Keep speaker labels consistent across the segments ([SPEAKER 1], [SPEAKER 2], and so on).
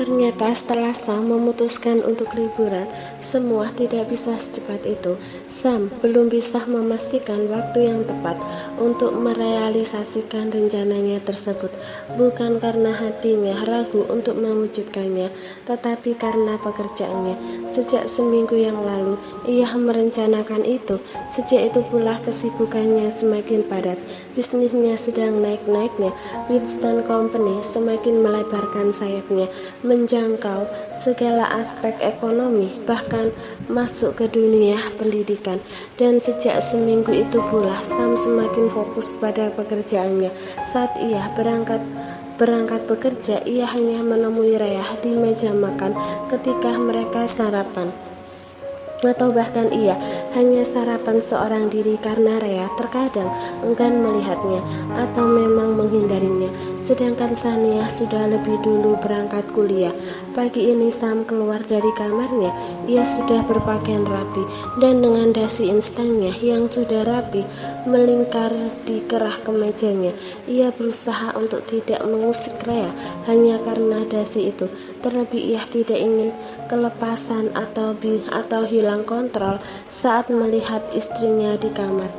[SPEAKER 1] Ternyata setelah Sam memutuskan untuk liburan, semua tidak bisa secepat itu. Sam belum bisa memastikan waktu yang tepat untuk merealisasikan rencananya tersebut. Bukan karena hatinya ragu untuk mewujudkannya, tetapi karena pekerjaannya. Sejak seminggu yang lalu, ia merencanakan itu. Sejak itu pula kesibukannya semakin padat. Bisnisnya sedang naik-naiknya. Winston Company semakin melebarkan sayapnya, menjangkau segala aspek ekonomi, bahkan masuk ke dunia pendidikan. Dan sejak seminggu itu pula Sam semakin fokus pada pekerjaannya. Saat ia berangkat bekerja, ia hanya menemui Rhea di meja makan ketika mereka sarapan, atau bahkan ia hanya sarapan seorang diri karena Rhea terkadang enggan melihatnya atau memang menghindarinya. Sedangkan Shania sudah lebih dulu berangkat kuliah. Pagi ini Sam keluar dari kamarnya. Ia sudah berpakaian rapi dan dengan dasi instannya yang sudah rapi melingkar di kerah kemejanya. Ia berusaha untuk tidak mengusik Rhea hanya karena dasi itu. Terlebih ia tidak ingin kelepasan atau hilang kontrol saat melihat istrinya di kamar.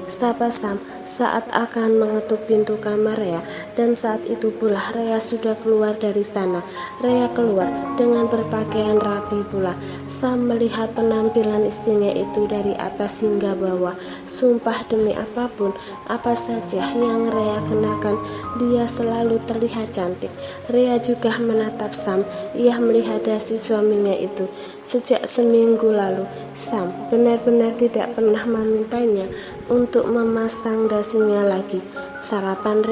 [SPEAKER 1] Sapa Sam saat akan mengetuk pintu kamar Rhea, dan saat itu pula Rhea sudah keluar dari sana. Rhea keluar dengan berpakaian rapi pula. Sam melihat penampilan istrinya itu dari atas hingga bawah. Sumpah demi apapun, apa saja yang Rhea kenakan, dia selalu terlihat cantik. Rhea juga menatap Sam. Ia melihat dasi suaminya itu. Sejak seminggu lalu, Sam benar-benar tidak pernah memintanya untuk memasang dasinya lagi. Sarapan,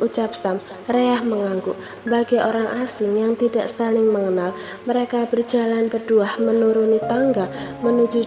[SPEAKER 1] ucap Sam. Rhea mengangguk. Bagi orang asing yang tidak saling mengenal, mereka berjalan berdua menuruni tangga menuju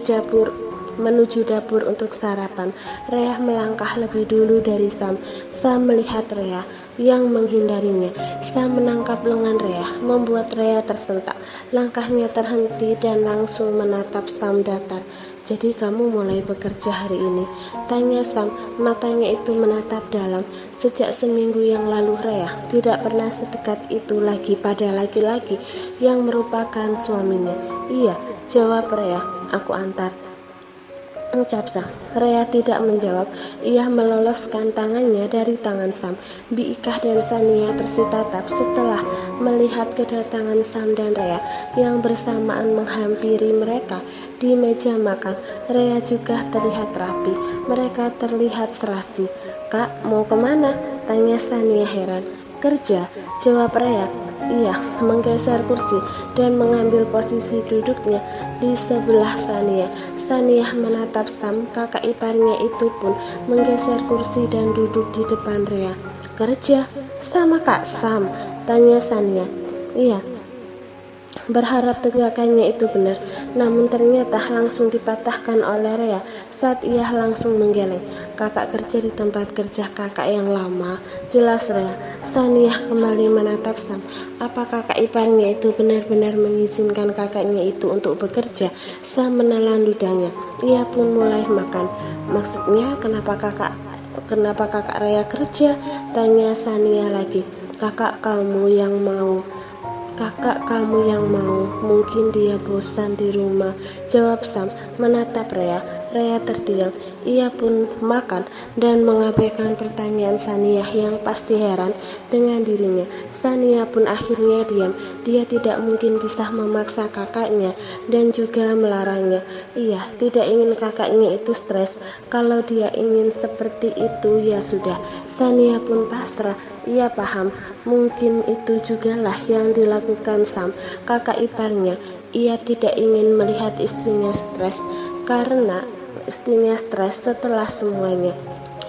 [SPEAKER 1] dapur untuk sarapan. Rhea melangkah lebih dulu dari Sam. Sam melihat Rhea yang menghindarinya. Sam menangkap lengan Rhea, membuat Rhea tersentak. Langkahnya terhenti dan langsung menatap Sam datar. Jadi kamu mulai bekerja hari ini? Tanya Sam, matanya itu menatap dalam. Sejak seminggu yang lalu Rhea tidak pernah sedekat itu lagi pada laki-laki yang merupakan suaminya. Iya, jawab Rhea, aku antar, ucap Sam. Rhea tidak menjawab. Ia meloloskan tangannya dari tangan Sam. Biikah dan Shania tersitatap setelah melihat kedatangan Sam dan Rhea yang bersamaan menghampiri mereka di meja makan. Rhea juga terlihat rapi. Mereka terlihat serasi. Kak, mau kemana? Tanya Shania heran. Kerja, jawab Rhea. Ia menggeser kursi dan mengambil posisi duduknya di sebelah Shania. Shania menatap Sam. Kakak iparnya itu pun menggeser kursi dan duduk di depan Rhea. Kerja? Sama Kak Sam? Tanya Shania. Iya, berharap tegakannya itu benar, namun ternyata langsung dipatahkan oleh Rhea saat ia langsung menggeleng. Kakak kerja di tempat kerja kakak yang lama, jelas Rhea. Shania kembali menatap Sam. Apa kakak iparnya itu benar-benar mengizinkan kakaknya itu untuk bekerja? Sam menelan ludahnya. Ia pun mulai makan. Maksudnya kenapa kakak Rhea kerja? Tanya Shania lagi. Kakak kamu yang mau, mungkin dia bosan di rumah, jawab Sam menatap Rhea. Rhea terdiam. Ia pun makan dan mengabaikan pertanyaan Shania yang pasti heran dengan dirinya. Shania pun akhirnya diam. Dia tidak mungkin bisa memaksa kakaknya dan juga melarangnya. Ia tidak ingin kakaknya itu stres. Kalau dia ingin seperti itu ya sudah. Shania pun pasrah. Ia paham, mungkin itu jugalah yang dilakukan Sam, kakak iparnya. Ia tidak ingin melihat istrinya stres setelah semuanya.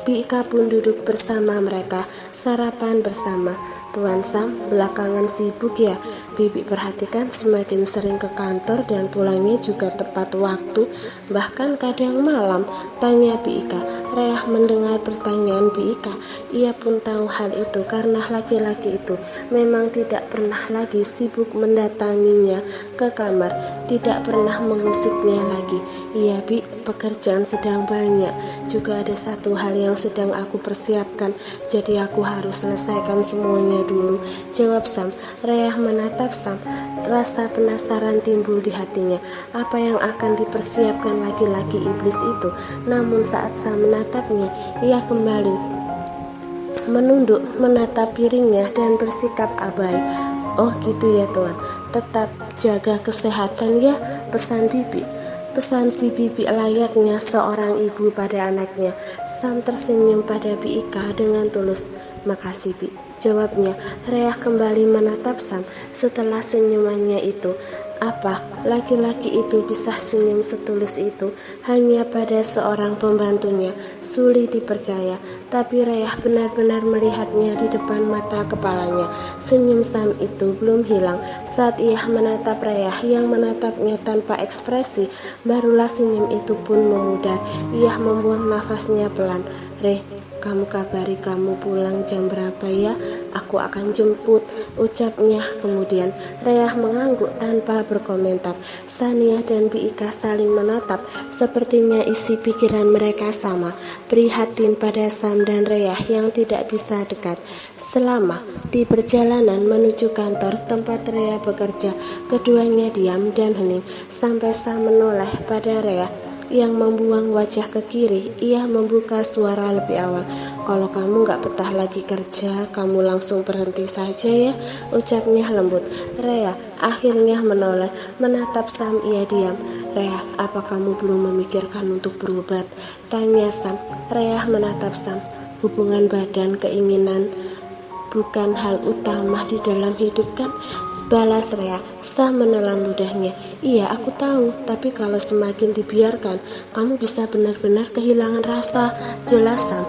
[SPEAKER 1] Bika pun duduk bersama mereka, sarapan bersama. Tuan Sam belakangan sibuk ya? Bibi perhatikan semakin sering ke kantor dan pulangnya juga tepat waktu, bahkan kadang malam, tanya Bika. Rhea mendengar pertanyaan Bika. Ia pun tahu hal itu karena laki-laki itu memang tidak pernah lagi sibuk mendatanginya ke kamar, tidak pernah mengusiknya lagi. Iya Bi, pekerjaan sedang banyak. Juga ada satu hal yang sedang aku persiapkan, jadi aku harus selesaikan semuanya pacarnya dulu, jawab Sam. Reyah menatap Sam. Rasa penasaran timbul di hatinya. Apa yang akan dipersiapkan laki-laki iblis itu? Namun saat Sam menatapnya, ia kembali menunduk, menatap piringnya dan bersikap abai. Oh gitu ya Tuan, tetap jaga kesehatan ya, pesan bibi. Pesan si bibi layaknya seorang ibu pada anaknya. Sam tersenyum pada Bi Ika dengan tulus. Makasih Bi, jawabnya. Reyah kembali menatap Sam. Setelah senyumannya itu, apa laki-laki itu bisa senyum setulus itu hanya pada seorang pembantunya? Sulit dipercaya, tapi Reyah benar-benar melihatnya di depan mata kepalanya. Senyum Sam itu belum hilang saat ia menatap Reyah yang menatapnya tanpa ekspresi. Barulah senyum itu pun memudar. Ia membuang nafasnya pelan. Kamu kabari kamu pulang jam berapa ya? Aku akan jemput, ucapnya kemudian. Reyah mengangguk tanpa berkomentar. Sania dan Bi Ika saling menatap. Sepertinya isi pikiran mereka sama, prihatin pada Sam dan Reyah yang tidak bisa dekat. Selama di perjalanan menuju kantor tempat Reyah bekerja, keduanya diam dan hening sampai Sam menoleh pada Reyah yang membuang wajah ke kiri. Ia membuka suara lebih awal. Kalau kamu gak betah lagi kerja, kamu langsung berhenti saja ya, ucapnya lembut. Reyah akhirnya menoleh, menatap Sam. Ia diam. Reyah, apa kamu belum memikirkan untuk berobat? Tanya Sam. Reyah menatap Sam. Hubungan badan keinginan bukan hal utama di dalam hidup kan? Balas Reyah. Sam menelan ludahnya. Iya, aku tahu, tapi kalau semakin dibiarkan, kamu bisa benar-benar kehilangan rasa. Jelas Sam.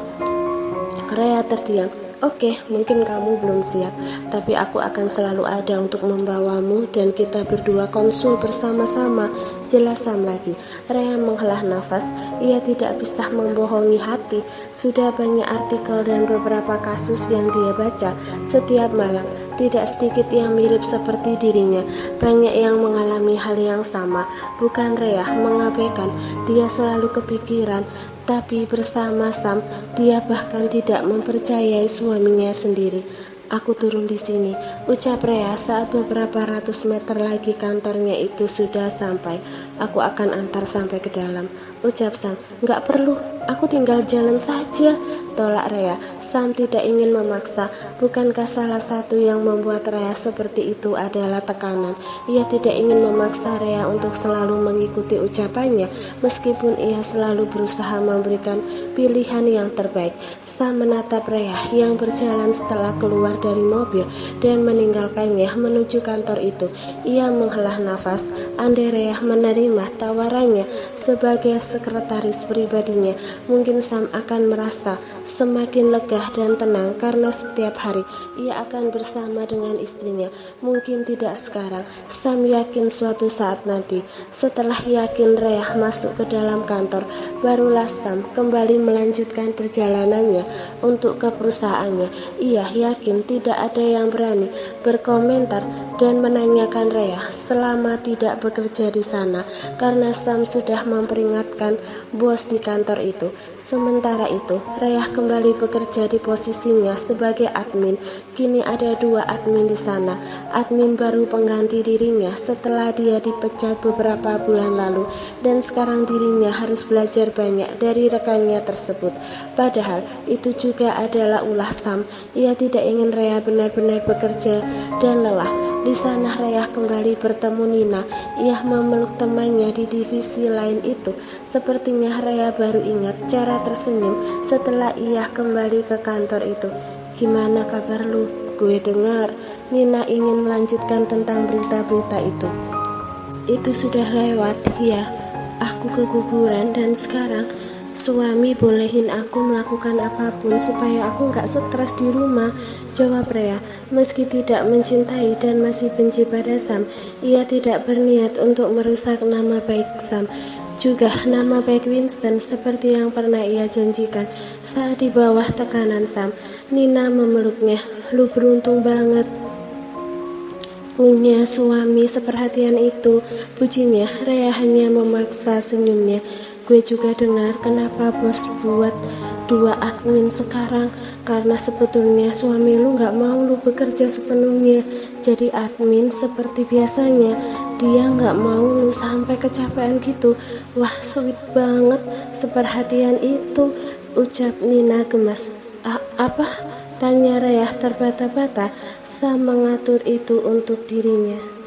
[SPEAKER 1] Reyah terdiam. Oke, mungkin kamu belum siap, tapi aku akan selalu ada untuk membawamu dan kita berdua konsul bersama-sama. Jelas Sam lagi. Reyah menghela nafas. Ia tidak bisa membohongi hati. Sudah banyak artikel dan beberapa kasus yang dia baca setiap malam. Tidak sedikit yang mirip seperti dirinya. Banyak yang mengalami hal yang sama. Bukan Reyah mengabaikan, dia selalu kepikiran. Tapi bersama Sam, dia bahkan tidak mempercayai suaminya sendiri. Aku turun di sini, ucap Reyah saat beberapa ratus meter lagi kantornya itu sudah sampai. Aku akan antar sampai ke dalam, ucap Sam. Gak perlu, aku tinggal jalan saja, tolak Reyah. Sam tidak ingin memaksa. Bukankah salah satu yang membuat Reyah seperti itu adalah tekanan? Ia tidak ingin memaksa Reyah untuk selalu mengikuti ucapannya, meskipun ia selalu berusaha memberikan pilihan yang terbaik. Sam menatap Reyah yang berjalan setelah keluar dari mobil dan meninggalkannya menuju kantor itu. Ia menghela nafas. Andai Reyah menerima tawarannya sebagai sekretaris pribadinya, mungkin Sam akan merasa semakin lega dan tenang karena setiap hari ia akan bersama dengan istrinya. Mungkin tidak sekarang, Sam yakin suatu saat nanti. Setelah yakin Reyah masuk ke dalam kantor, barulah Sam kembali melanjutkan perjalanannya untuk ke perusahaannya. Ia yakin tidak ada yang berani berkomentar dan menanyakan Reyah selama tidak bekerja di sana, karena Sam sudah memperingatkan bos di kantor itu. Sementara itu, Reyah kembali bekerja di posisinya sebagai admin. Kini ada 2 admin di sana. Admin baru pengganti dirinya setelah dia dipecat beberapa bulan lalu, dan sekarang dirinya harus belajar banyak dari rekannya tersebut. Padahal itu juga adalah ulah Sam. Ia tidak ingin Reyah benar-benar bekerja dan lelah. Di sana Reyah kembali bertemu Nina. Ia memeluk temannya di divisi lain itu. Sepertinya Reyah baru ingat cara tersenyum setelah ia kembali ke kantor itu. Gimana kabar lu? Gue dengar Nina ingin melanjutkan tentang berita-berita itu. Itu sudah lewat, ya. Aku keguguran dan sekarang suami bolehin aku melakukan apapun supaya aku gak stres di rumah, jawab Reyah. Meski tidak mencintai dan masih benci pada Sam, ia tidak berniat untuk merusak nama baik Sam, juga nama baik Winston seperti yang pernah ia janjikan saat di bawah tekanan Sam. Nina memeluknya. Lu beruntung banget punya suami seperhatian itu, pujinya. Reyah hanya memaksa senyumnya. Gue juga dengar kenapa bos buat dua admin sekarang, karena sebetulnya suami lu gak mau lu bekerja sepenuhnya jadi admin seperti biasanya. Dia gak mau lu sampai kecapean gitu. Wah, sweet banget, seperhatian itu, ucap Nina gemas. Apa? Tanya Rayah terbata-bata. Sam mengatur itu untuk dirinya.